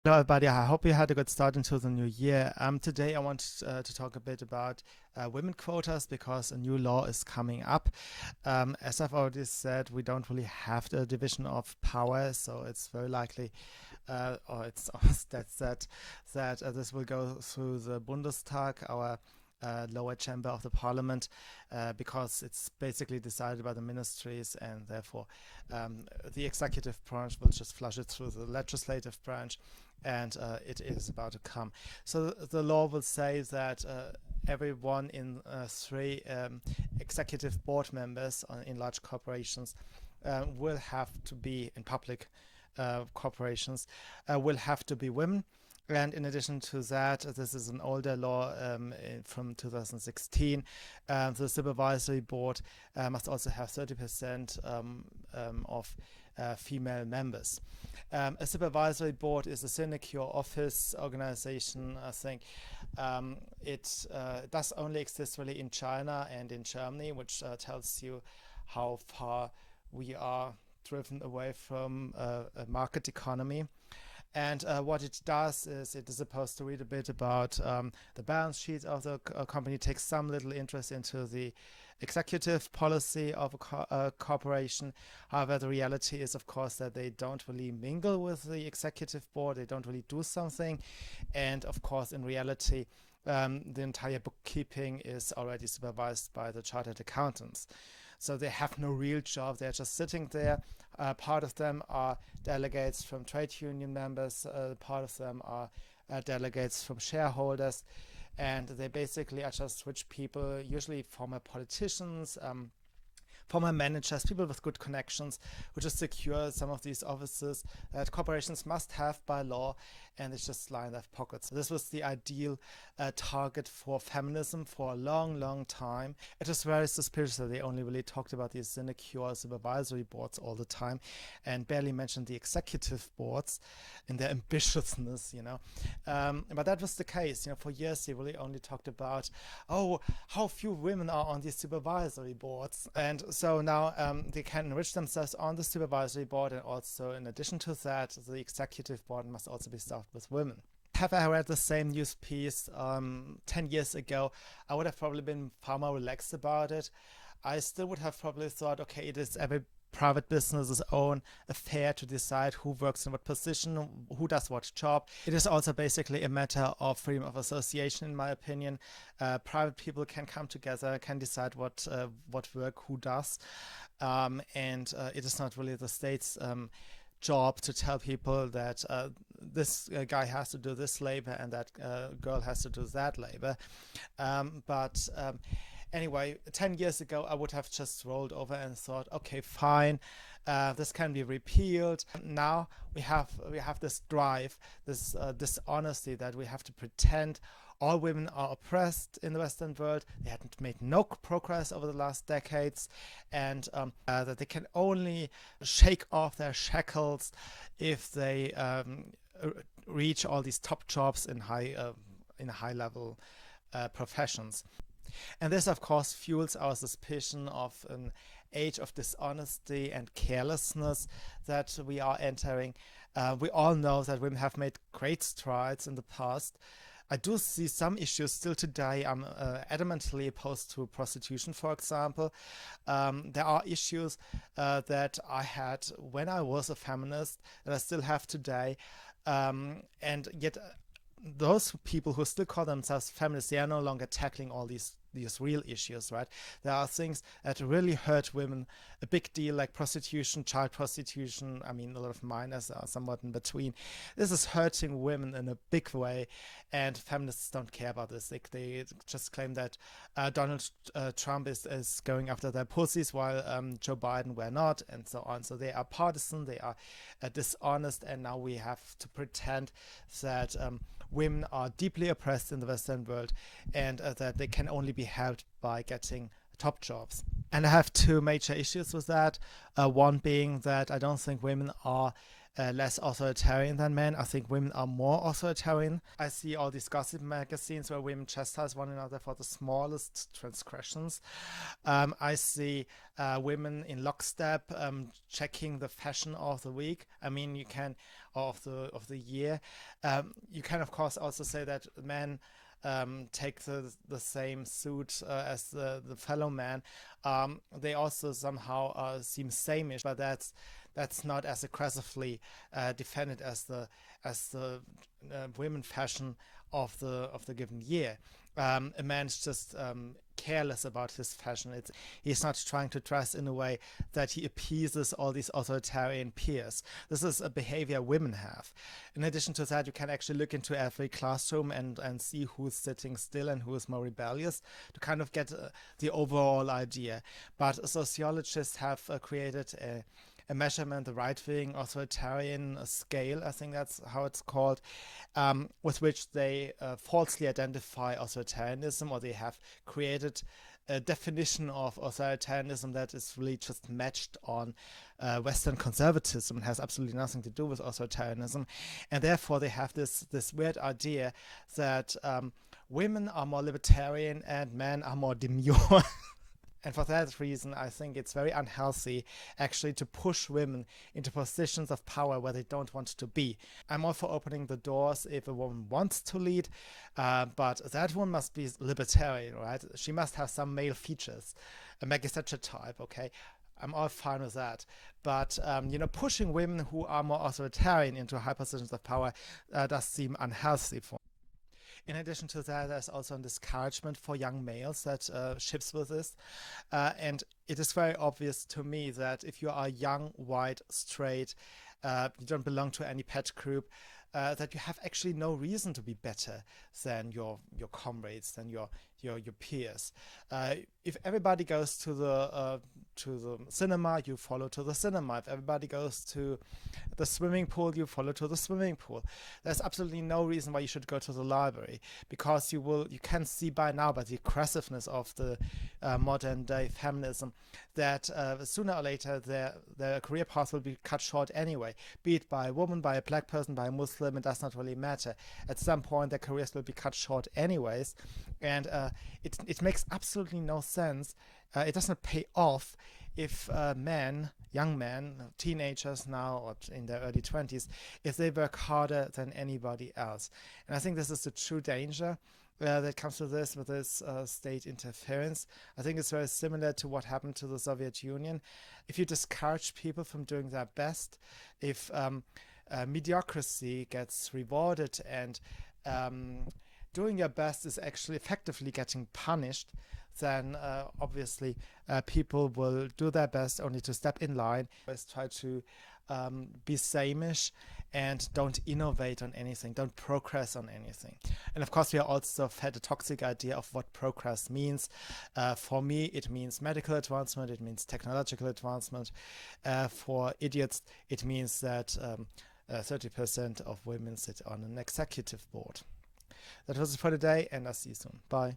Hello, everybody. I hope you had a good start into the new year. Today, I want to talk a bit about women quotas because a new law is coming up. As I've already said, we don't really have the division of power, so it's very likely, or it's almost that this will go through the Bundestag, our lower chamber of the parliament, because it's basically decided by the ministries, and therefore the executive branch will just flush it through the legislative branch, and it is about to come. So the law will say that everyone in three executive board members in large corporations will have to be in public corporations, will have to be women. And in addition to that, this is an older law from 2016. The supervisory board must also have 30% of female members. A supervisory board is a sinecure office organization. I think it does only exist really in China and in Germany, which tells you how far we are driven away from a market economy. And what it does is it is supposed to read a bit about the balance sheet of the company, takes some little interest into the executive policy of a corporation. However, the reality is, of course, that they don't really mingle with the executive board. They don't really do something. And of course, in reality, the entire bookkeeping is already supervised by the chartered accountants. So they have no real job. They're just sitting there. Part of them are delegates from trade union members. Part of them are delegates from shareholders. And they basically are just rich people, usually former politicians, former managers, people with good connections, who just secure some of these offices that corporations must have by law, and it's just line their pockets. This was the ideal target for feminism for a long, long time. It is very suspicious that they only really talked about these sinecure supervisory boards all the time and barely mentioned the executive boards in their ambitiousness, But that was the case. For years they really only talked about, oh, how few women are on these supervisory boards. And so now they can enrich themselves on the supervisory board, and also in addition to that, the executive board must also be staffed with women. Have I read the same news piece 10 years ago, I would have probably been far more relaxed about it. I still would have probably thought, okay, it is every private business's own affair to decide who works in what position, who does what job. It is also basically a matter of freedom of association, in my opinion. Private people can come together, can decide what work who does, and it is not really the state's job to tell people that this guy has to do this labor and that girl has to do that labor. But anyway, 10 years ago, I would have just rolled over and thought, okay, fine, this can be repealed. Now we have this drive, this dishonesty that we have to pretend all women are oppressed in the Western world. They hadn't made no progress over the last decades, and that they can only shake off their shackles if they reach all these top jobs in high level professions. And this, of course, fuels our suspicion of an age of dishonesty and carelessness that we are entering. We all know that women have made great strides in the past. I do see some issues still today. I'm adamantly opposed to prostitution, for example. There are issues that I had when I was a feminist that I still have today. And yet those people who still call themselves feminists, they are no longer tackling all these real issues, right? There are things that really hurt women a big deal, like prostitution, child prostitution. I mean, a lot of minors are somewhat in between. This is hurting women in a big way, and feminists don't care about this. They just claim that Donald Trump is going after their pussies while Joe Biden were not, and so on. So they are partisan, they are dishonest, and now we have to pretend that women are deeply oppressed in the Western world, and that they can only be helped by getting top jobs. And I have two major issues with that. One being that I don't think women are less authoritarian than men. I think women are more authoritarian. I see all these gossip magazines where women chastise one another for the smallest transgressions. I see women in lockstep, checking the fashion of the week. I mean, you can, or of the year. You can of course also say that men take the same suit as the fellow man. They also somehow seem sameish, but that's not as aggressively defended as the women fashion of the given year. A man's just careless about his fashion. He's not trying to dress in a way that he appeases all these authoritarian peers. This is a behavior women have. In addition to that, you can actually look into every classroom and see who's sitting still and who is more rebellious to kind of get the overall idea. But sociologists have created a measurement, the right-wing authoritarian scale, I think that's how it's called, with which they falsely identify authoritarianism, or they have created a definition of authoritarianism that is really just matched on Western conservatism and has absolutely nothing to do with authoritarianism. And therefore they have this weird idea that women are more libertarian and men are more demure. And for that reason, I think it's very unhealthy actually to push women into positions of power where they don't want to be. I'm all for opening the doors if a woman wants to lead, but that woman must be libertarian, right? She must have some male features, a Maggie Thatcher type, okay? I'm all fine with that. But, pushing women who are more authoritarian into high positions of power does seem unhealthy for me. In addition to that, there's also a discouragement for young males that ships with this. And it is very obvious to me that if you are young, white, straight, you don't belong to any pet group, that you have actually no reason to be better than your comrades, than your peers. If everybody goes to the cinema, you follow to the cinema. If everybody goes to the swimming pool, you follow to the swimming pool. There's absolutely no reason why you should go to the library, because you can see by now, by the aggressiveness of the modern day feminism, that sooner or later their career path will be cut short anyway, be it by a woman, by a black person, by a Muslim. It does not really matter. At some point their careers will be cut short anyways, and it makes absolutely no sense. It doesn't pay off if young men, teenagers now or in their early 20s, if they work harder than anybody else. And I think this is the true danger that comes to this with this state interference. I think it's very similar to what happened to the Soviet Union. If you discourage people from doing their best, if mediocrity gets rewarded and doing your best is actually effectively getting punished, then obviously people will do their best only to step in line, always try to be sameish and don't innovate on anything, don't progress on anything. And of course we are also fed a toxic idea of what progress means. For me it means medical advancement, it means technological advancement. For idiots it means that 30% of women sit on an executive board. That was it for today, and I'll see you soon. Bye.